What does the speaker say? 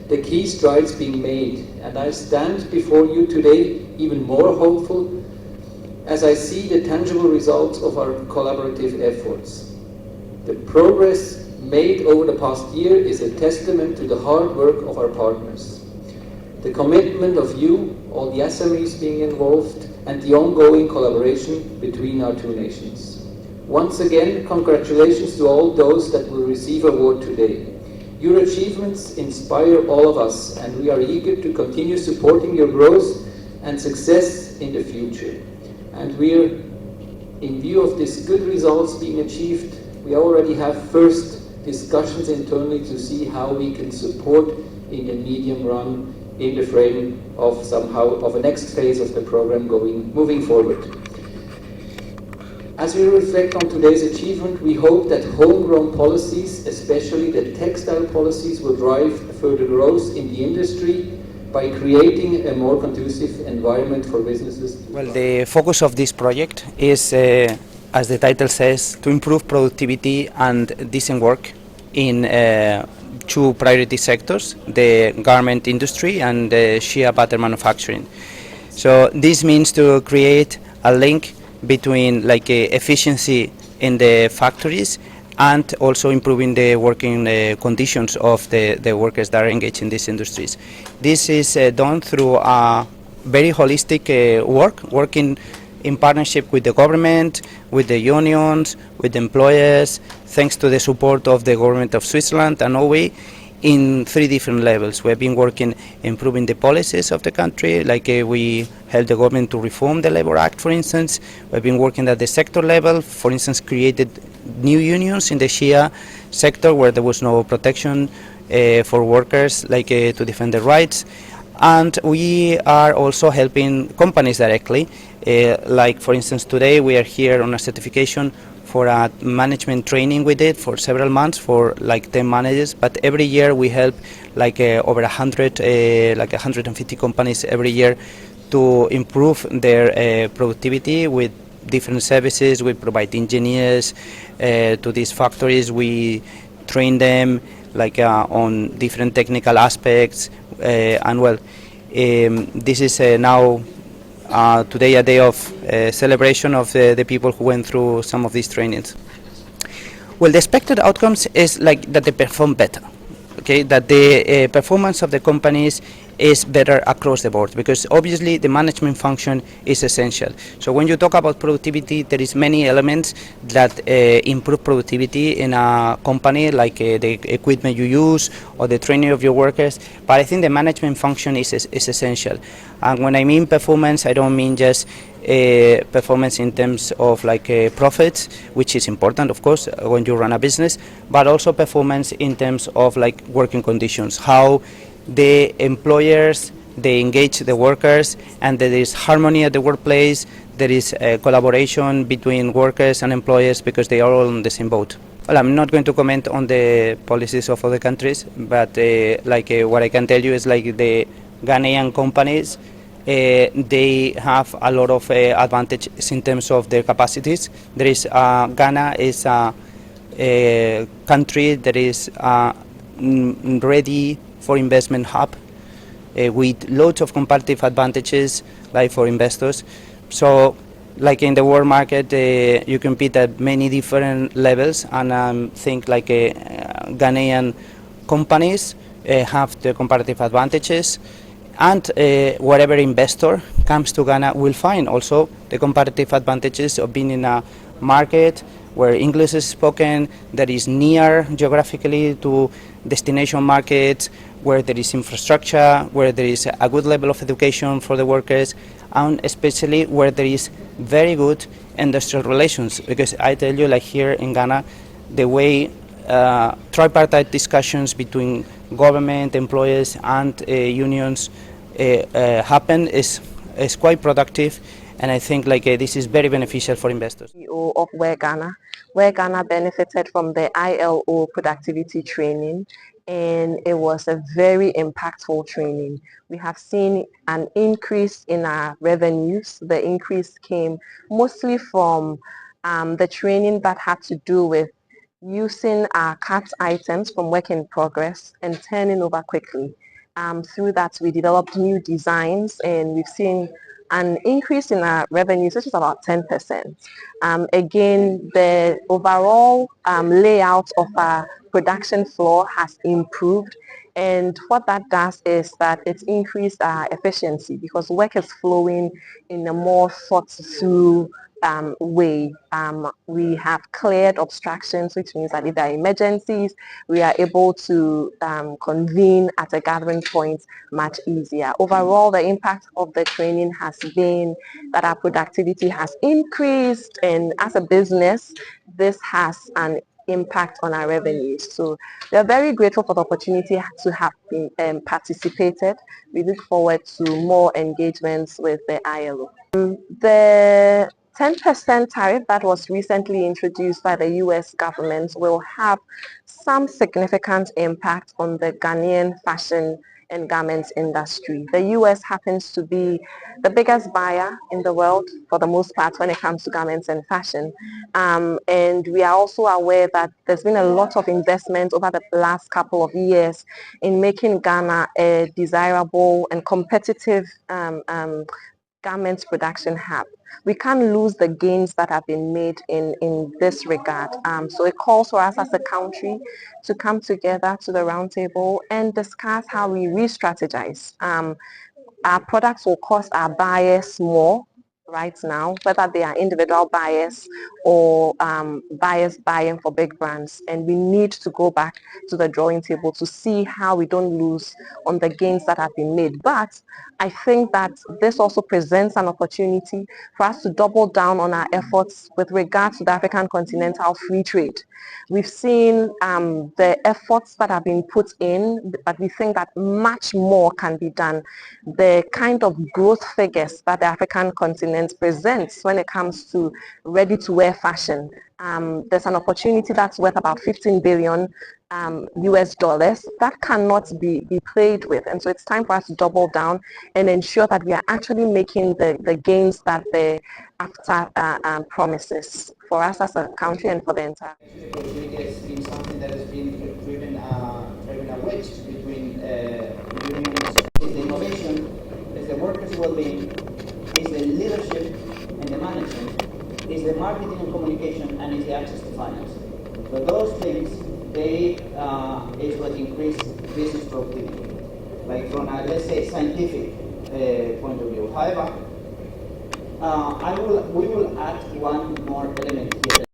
the key strides being made, and I stand before you today even more hopeful as I see the tangible results of our collaborative efforts. The progress made over the past year is a testament to the hard work of our partners. The commitment of you, all the SMEs being involved, and the ongoing collaboration between our two nations. Once again, congratulations to all those that will receive award today. Your achievements inspire all of us, and we are eager to continue supporting your growth and success in the future. And we're, in view of these good results being achieved, we already have first discussions internally to see how we can support in the medium run in the frame of a next phase of the program moving forward. As we reflect on today's achievement, we hope that homegrown policies, especially the textile policies, will drive further growth in the industry by creating a more conducive environment for businesses. Well, the focus of this project is, as the title says, to improve productivity and decent work in two priority sectors, the garment industry and the shea butter manufacturing. So this means to create a link between efficiency in the factories and also improving the working conditions of the workers that are engaged in these industries. This is done through a very holistic working in partnership with the government, with the unions, with the employers, thanks to the support of the government of Switzerland and Norway in three different levels. We have been working improving the policies of the country, we helped the government to reform the Labor Act, for instance. We've been working at the sector level, for instance, created new unions in the shea sector where there was no protection for workers, to defend their rights. And we are also helping companies directly, for instance, today we are here on a certification for a management training we did for several months for 10 managers, but every year we help over 150 companies every year to improve their productivity with different services. We provide engineers to these factories, we train them on different technical aspects, and well, this is now today a day of celebration of the people who went through some of these trainings. Well, the expected outcomes is that they perform better, okay, that the performance of the companies is better across the board, because obviously the management function is essential. So when you talk about productivity, there is many elements that improve productivity in a company, the equipment you use or the training of your workers, but I think the management function is essential. And when I mean performance, I don't mean just performance in terms of profits, which is important of course when you run a business, but also performance in terms of working conditions, how the employers, they engage the workers, and there is harmony at the workplace, there is collaboration between workers and employers because they are all on the same boat. Well, I'm not going to comment on the policies of other countries, but what I can tell you is the Ghanaian companies, they have a lot of advantages in terms of their capacities. There is Ghana is a country that is ready for investment hub with loads of competitive advantages for investors. So in the world market, you compete at many different levels, and I think Ghanaian companies have the competitive advantages, and whatever investor comes to Ghana will find also the competitive advantages of being in a market where English is spoken, that is near geographically to destination markets, where there is infrastructure, where there is a good level of education for the workers, and especially where there is very good industrial relations. Because I tell you, here in Ghana, the way tripartite discussions between government, employers and unions happen is quite productive, and I think this is very beneficial for investors. CEO of where Ghana benefited from the ILO productivity training, and it was a very impactful training. We have seen an increase in our revenues. The increase came mostly from the training that had to do with using our cut items from work in progress and turning over quickly. Through that, we developed new designs, and we've seen an increase in our revenues, which is about 10%. Again, the overall layout of our production floor has improved, and what that does is that it's increased our efficiency because work is flowing in a more thought through way. We have cleared obstructions, which means that if there are emergencies, we are able to convene at a gathering point much easier. Overall, the impact of the training has been that our productivity has increased, and as a business, this has an impact on our revenues. So we are very grateful for the opportunity to have been participated. We look forward to more engagements with the ILO. The 10% tariff that was recently introduced by the US government will have some significant impact on the Ghanaian fashion and garments industry. The US happens to be the biggest buyer in the world for the most part when it comes to garments and fashion. And we are also aware that there's been a lot of investment over the last couple of years in making Ghana a desirable and competitive garments production hub. We can't lose the gains that have been made in this regard. So it calls for us as a country to come together to the round table and discuss how we re-strategize. Our products will cost our buyers more right now, whether they are individual buyers or buyers buying for big brands, and we need to go back to the drawing table to see how we don't lose on the gains that have been made. But I think that this also presents an opportunity for us to double down on our efforts with regards to the African continental free trade. We've seen the efforts that have been put in, but we think that much more can be done. The kind of growth figures that the African continent presents when it comes to ready-to-wear fashion, there's an opportunity that's worth about 15 billion US dollars that cannot be played with, and so it's time for us to double down and ensure that we are actually making the gains that the AFTA promises for us as a country and for the entire. Opportunity has been something that has been driven a wedge between unions. Is the innovation, is the workers' well-being, is the leadership and the management, is the marketing and communication, and is the access to finance. So those things, they is what increase business productivity, like from a, let's say, scientific point of view. However, we will add one more element here.